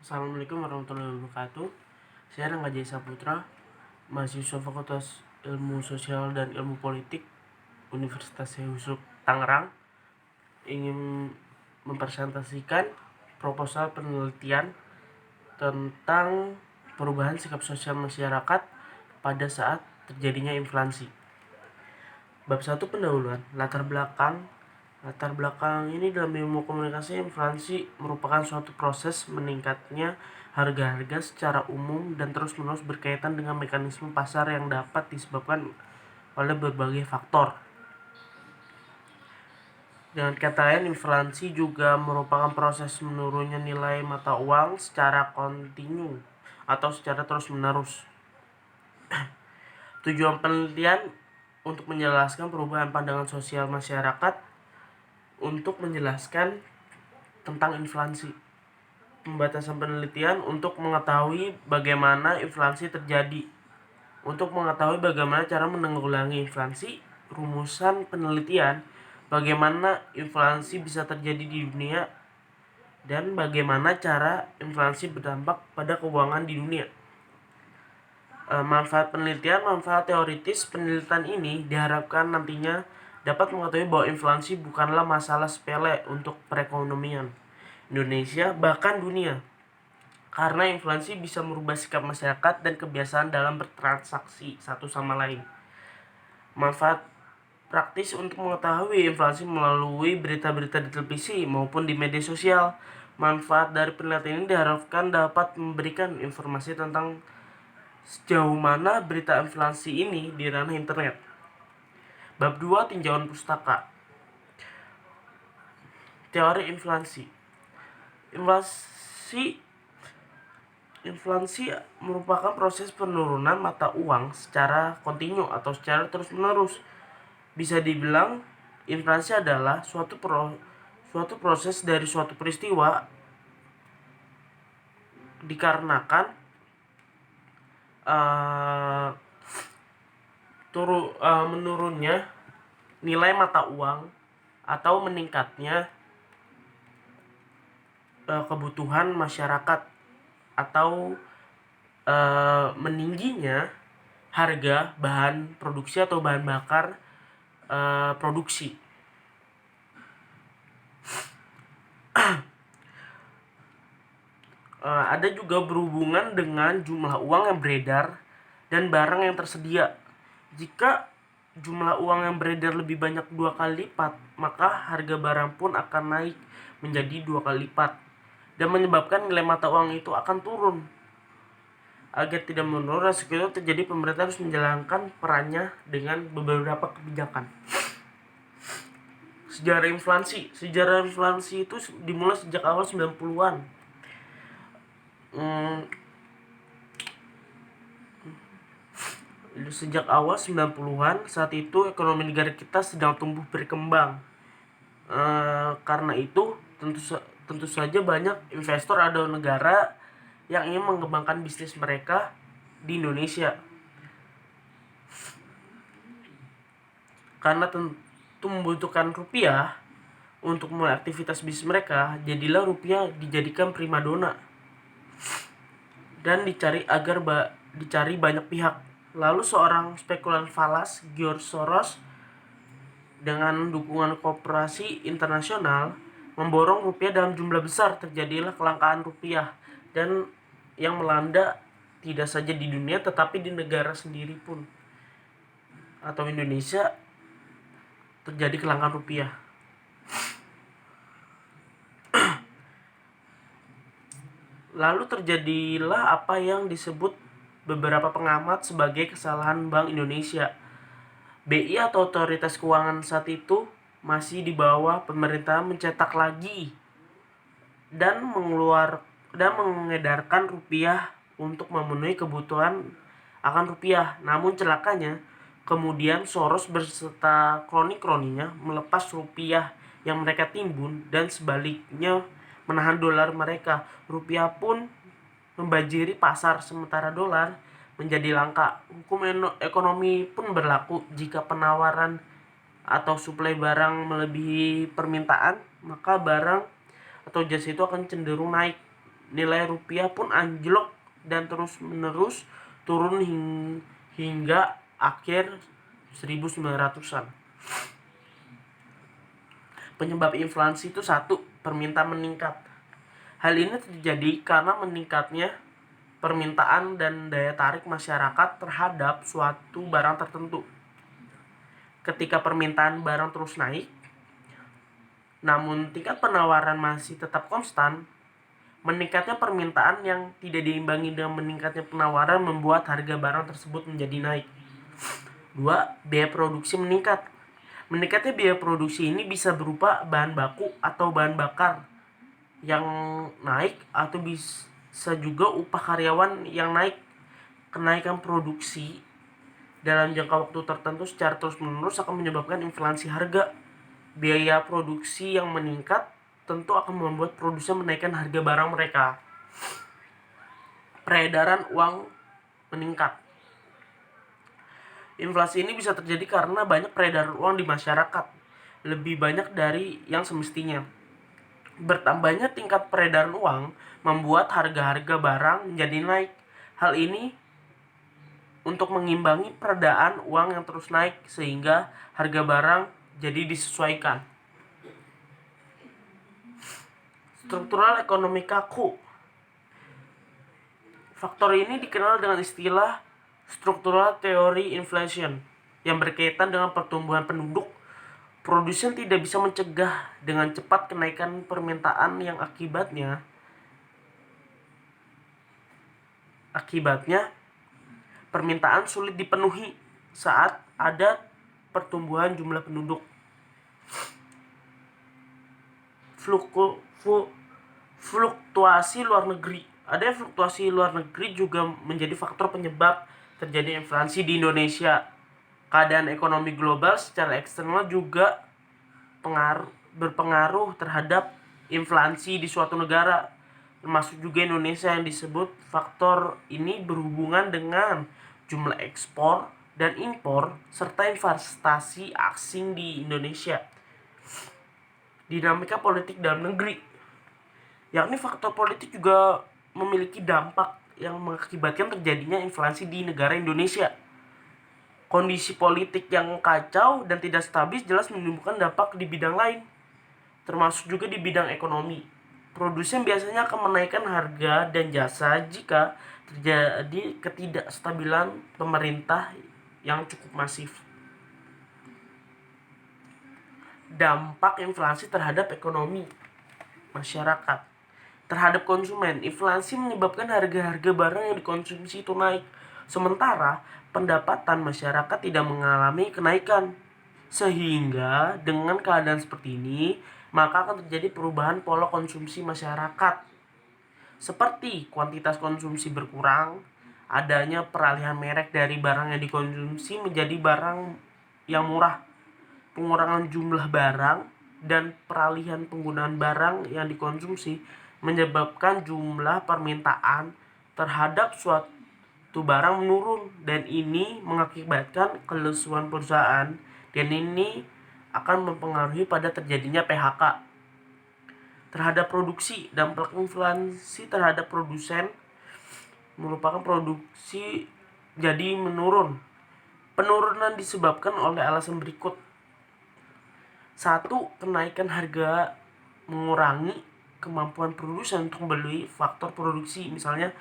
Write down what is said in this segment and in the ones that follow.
Assalamualaikum warahmatullahi wabarakatuh. Saya Rangga Jaya Saputra, mahasiswa Fakultas Ilmu Sosial dan Ilmu Politik Universitas Syekh Tangerang, ingin mempresentasikan proposal penelitian tentang perubahan sikap sosial masyarakat pada saat terjadinya inflasi. Bab 1 pendahuluan. Latar belakang ini dalam ilmu komunikasi, inflasi merupakan suatu proses meningkatnya harga-harga secara umum dan terus-menerus berkaitan dengan mekanisme pasar yang dapat disebabkan oleh berbagai faktor. Dengan kata lain, inflasi juga merupakan proses menurunnya nilai mata uang secara kontinu atau secara terus-menerus. Tujuan penelitian untuk menjelaskan perubahan pandangan sosial masyarakat untuk menjelaskan tentang inflasi. Pembatasan penelitian untuk mengetahui bagaimana inflasi terjadi. Untuk mengetahui bagaimana cara menanggulangi inflasi, rumusan penelitian, bagaimana inflasi bisa terjadi di dunia, dan bagaimana cara inflasi berdampak pada keuangan di dunia. Manfaat penelitian, manfaat teoritis penelitian ini diharapkan nantinya dapat mengetahui bahwa inflasi bukanlah masalah sepele untuk perekonomian Indonesia, bahkan dunia. Karena inflasi bisa merubah sikap masyarakat dan kebiasaan dalam bertransaksi satu sama lain. Manfaat praktis untuk mengetahui inflasi melalui berita-berita di televisi maupun di media sosial. Manfaat dari penelitian ini diharapkan dapat memberikan informasi tentang sejauh mana berita inflasi ini di ranah internet. Bab 2 tinjauan pustaka. Teori inflasi. Inflasi merupakan proses penurunan mata uang secara kontinu atau secara terus-menerus. Bisa dibilang inflasi adalah suatu proses dari suatu peristiwa dikarenakan menurunnya nilai mata uang atau meningkatnya kebutuhan masyarakat atau meningginya harga bahan produksi atau bahan bakar produksi. Ada juga berhubungan dengan jumlah uang yang beredar dan barang yang tersedia. Jika jumlah uang yang beredar lebih banyak 2 kali lipat, maka harga barang pun akan naik menjadi 2 kali lipat dan menyebabkan nilai mata uang itu akan turun. Agar tidak menurun resiko itu terjadi, pemerintah harus menjalankan perannya dengan beberapa kebijakan. Sejarah inflasi itu dimulai sejak awal 90-an. Sejak awal 90-an, saat itu ekonomi negara kita sedang tumbuh berkembang. Karena itu tentu saja banyak investor atau negara yang ingin mengembangkan bisnis mereka di Indonesia. Karena tentu membutuhkan rupiah untuk mulai aktivitas bisnis mereka, jadilah rupiah dijadikan primadona dan dicari banyak pihak. Lalu seorang spekulan falas, George Soros, dengan dukungan koperasi internasional memborong rupiah dalam jumlah besar. Terjadilah kelangkaan rupiah dan yang melanda tidak saja di dunia tetapi di negara sendiri pun atau Indonesia terjadi kelangkaan rupiah. Lalu terjadilah apa yang disebut beberapa pengamat sebagai kesalahan Bank Indonesia. BI atau otoritas keuangan saat itu masih di bawah pemerintah mencetak lagi dan mengedarkan rupiah untuk memenuhi kebutuhan akan rupiah. Namun celakanya, kemudian Soros berserta kroni-kroninya melepas rupiah yang mereka timbun dan sebaliknya menahan dolar mereka. Rupiah pun membanjiri pasar sementara dolar menjadi langka. Hukum ekonomi pun berlaku. Jika penawaran atau suplai barang melebihi permintaan, maka barang atau jasa itu akan cenderung naik. nilai rupiah pun anjlok dan terus-menerus turun hingga akhir 1900-an. Penyebab inflasi itu satu, permintaan meningkat. Hal ini terjadi karena meningkatnya permintaan dan daya tarik masyarakat terhadap suatu barang tertentu. Ketika permintaan barang terus naik, namun tingkat penawaran masih tetap konstan, meningkatnya permintaan yang tidak diimbangi dengan meningkatnya penawaran membuat harga barang tersebut menjadi naik. 2. Biaya produksi meningkat. Meningkatnya biaya produksi ini bisa berupa bahan baku atau bahan bakar yang naik atau bisa juga upah karyawan yang naik. Kenaikan produksi dalam jangka waktu tertentu secara terus-menerus akan menyebabkan inflasi harga. Biaya produksi yang meningkat tentu akan membuat produsen menaikkan harga barang mereka. Peredaran uang meningkat. Inflasi ini bisa terjadi karena banyak peredaran uang di masyarakat, lebih banyak dari yang semestinya. Bertambahnya tingkat peredaran uang membuat harga-harga barang menjadi naik. Hal ini untuk mengimbangi peredaran uang yang terus naik sehingga harga barang jadi disesuaikan. Struktural ekonomi kaku. Faktor ini dikenal dengan istilah struktural teori inflation yang berkaitan dengan pertumbuhan penduduk. Produsen tidak bisa mencegah dengan cepat kenaikan permintaan yang akibatnya permintaan sulit dipenuhi saat ada pertumbuhan jumlah penduduk. Fluktuasi luar negeri. Adanya fluktuasi luar negeri juga menjadi faktor penyebab terjadi inflasi di Indonesia. Keadaan ekonomi global secara eksternal juga berpengaruh terhadap inflasi di suatu negara, termasuk juga Indonesia. Yang disebut faktor ini berhubungan dengan jumlah ekspor dan impor serta investasi asing di Indonesia. Dinamika politik dalam negeri, yakni faktor politik juga memiliki dampak yang mengakibatkan terjadinya inflasi di negara Indonesia. Kondisi politik yang kacau dan tidak stabil jelas menimbulkan dampak di bidang lain, termasuk juga di bidang ekonomi. Produsen biasanya akan menaikkan harga dan jasa jika terjadi ketidakstabilan pemerintah yang cukup masif. Dampak inflasi terhadap ekonomi masyarakat. Terhadap konsumen, inflasi menyebabkan harga-harga barang yang dikonsumsi itu naik, sementara pendapatan masyarakat tidak mengalami kenaikan. Sehingga dengan keadaan seperti ini, maka akan terjadi perubahan pola konsumsi masyarakat, seperti kuantitas konsumsi berkurang, adanya peralihan merek dari barang yang dikonsumsi menjadi barang yang murah, pengurangan jumlah barang, dan peralihan penggunaan barang yang dikonsumsi menyebabkan jumlah permintaan terhadap suatu barang menurun, dan ini mengakibatkan kelesuan perusahaan, dan ini akan mempengaruhi pada terjadinya PHK. Terhadap produksi, dampak inflasi terhadap produsen merupakan produksi jadi menurun. Penurunan disebabkan oleh alasan berikut. 1. Kenaikan harga mengurangi kemampuan produsen untuk membeli faktor produksi. Misalnya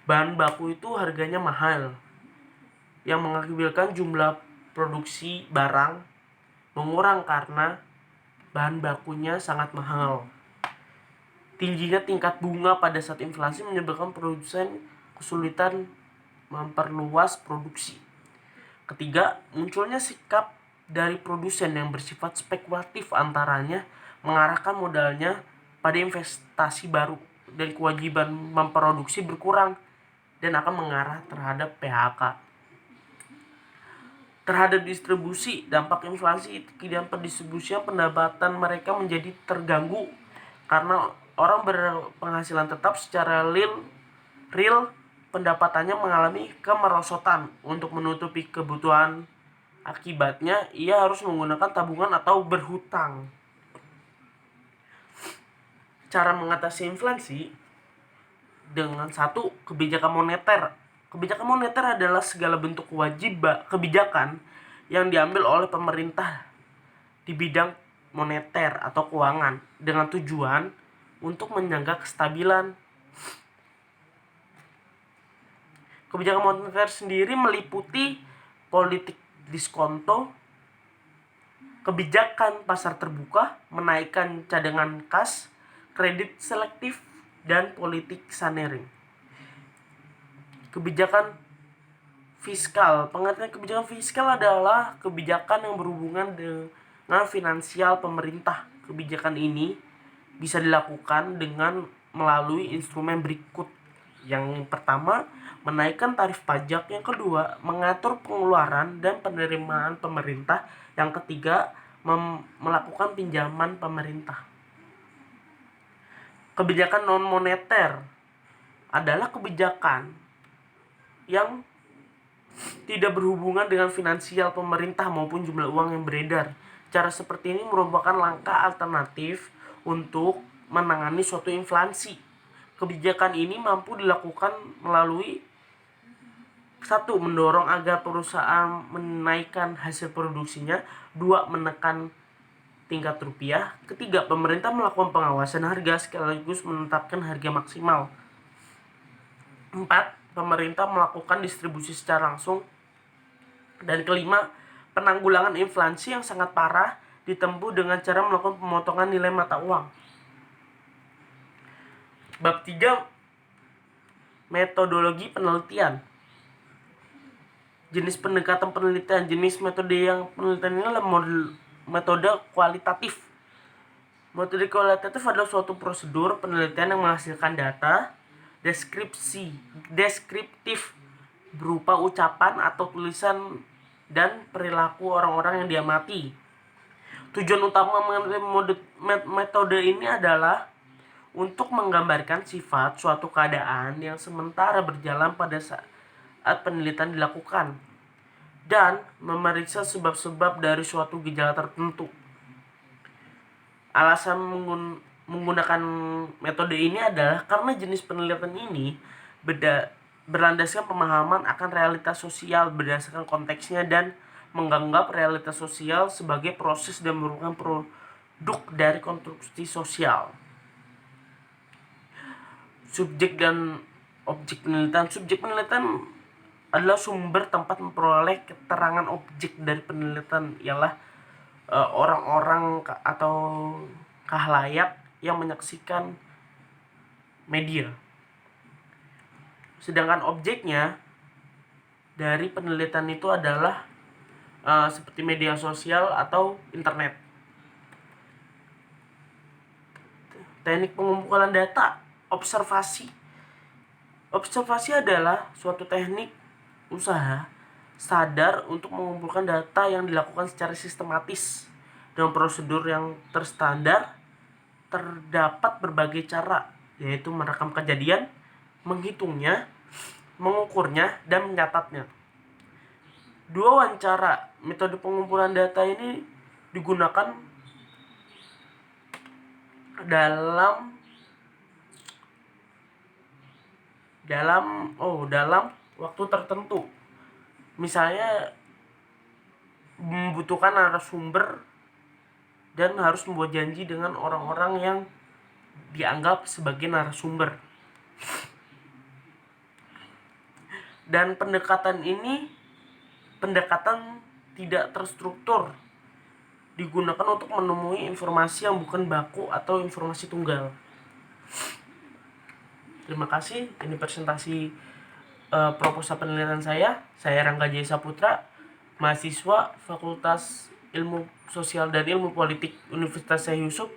bahan baku itu harganya mahal, yang mengakibatkan jumlah produksi barang mengurang karena bahan bakunya sangat mahal. Tingginya tingkat bunga pada saat inflasi menyebabkan produsen kesulitan memperluas produksi. Ketiga, munculnya sikap dari produsen yang bersifat spekulatif, antaranya mengarahkan modalnya pada investasi baru dan kewajiban memproduksi berkurang dan akan mengarah terhadap PHK. Terhadap distribusi, dampak inflasi dan pendistribusian pendapatan mereka menjadi terganggu karena orang berpenghasilan tetap secara real pendapatannya mengalami kemerosotan. Untuk menutupi kebutuhan akibatnya, ia harus menggunakan tabungan atau berhutang. Cara mengatasi inflasi, dengan satu, kebijakan moneter. Kebijakan moneter adalah segala bentuk kebijakan yang diambil oleh pemerintah di bidang moneter atau keuangan dengan tujuan untuk menjaga kestabilan. Kebijakan moneter sendiri meliputi politik diskonto, kebijakan pasar terbuka, menaikkan cadangan kas, kredit selektif, dan politik sunering. Kebijakan fiskal. Pengertian kebijakan fiskal adalah kebijakan yang berhubungan dengan finansial pemerintah. Kebijakan ini bisa dilakukan dengan melalui instrumen berikut. Yang pertama, menaikkan tarif pajak. Yang kedua, mengatur pengeluaran dan penerimaan pemerintah. Yang ketiga, melakukan pinjaman pemerintah. Kebijakan non-moneter adalah kebijakan yang tidak berhubungan dengan finansial pemerintah maupun jumlah uang yang beredar. Cara seperti ini merupakan langkah alternatif untuk menangani suatu inflasi. Kebijakan ini mampu dilakukan melalui satu, mendorong agar perusahaan menaikkan hasil produksinya. Dua, menekan tingkat rupiah. Ketiga, pemerintah melakukan pengawasan harga sekaligus menetapkan harga maksimal. 4, pemerintah melakukan distribusi secara langsung. Dan kelima, penanggulangan inflasi yang sangat parah ditempuh dengan cara melakukan pemotongan nilai mata uang. Bab 3, metodologi penelitian. Jenis pendekatan penelitian. Jenis metode yang penelitian ini adalah metode kualitatif. Metode kualitatif adalah suatu prosedur penelitian yang menghasilkan data deskriptif berupa ucapan atau tulisan dan perilaku orang-orang yang diamati. Tujuan utama metode ini adalah untuk menggambarkan sifat suatu keadaan yang sementara berjalan pada saat penelitian dilakukan dan memeriksa sebab-sebab dari suatu gejala tertentu. Alasan menggunakan metode ini adalah karena jenis penelitian ini berlandaskan pemahaman akan realitas sosial berdasarkan konteksnya dan menganggap realitas sosial sebagai proses dan merupakan produk dari konstruksi sosial. Subjek dan objek penelitian. Subjek penelitian adalah sumber tempat memperoleh keterangan. Objek dari penelitian ialah orang-orang atau khalayak yang menyaksikan media. Sedangkan objeknya dari penelitian itu adalah seperti media sosial atau internet. Teknik pengumpulan data. Observasi. Observasi adalah suatu teknik usaha sadar untuk mengumpulkan data yang dilakukan secara sistematis dengan prosedur yang terstandar. Terdapat berbagai cara, yaitu merekam kejadian, menghitungnya, mengukurnya, dan mencatatnya. Dua wawancara. Metode pengumpulan data ini digunakan dalam waktu tertentu. Misalnya membutuhkan narasumber dan harus membuat janji dengan orang-orang yang dianggap sebagai narasumber. Dan pendekatan tidak terstruktur, digunakan untuk menemui informasi yang bukan baku atau informasi tunggal. Terima kasih. Ini presentasi proposal penelitian saya. Saya Rangga Jaya Saputra, mahasiswa Fakultas Ilmu Sosial dan Ilmu Politik Universitas Syekh Yusuf.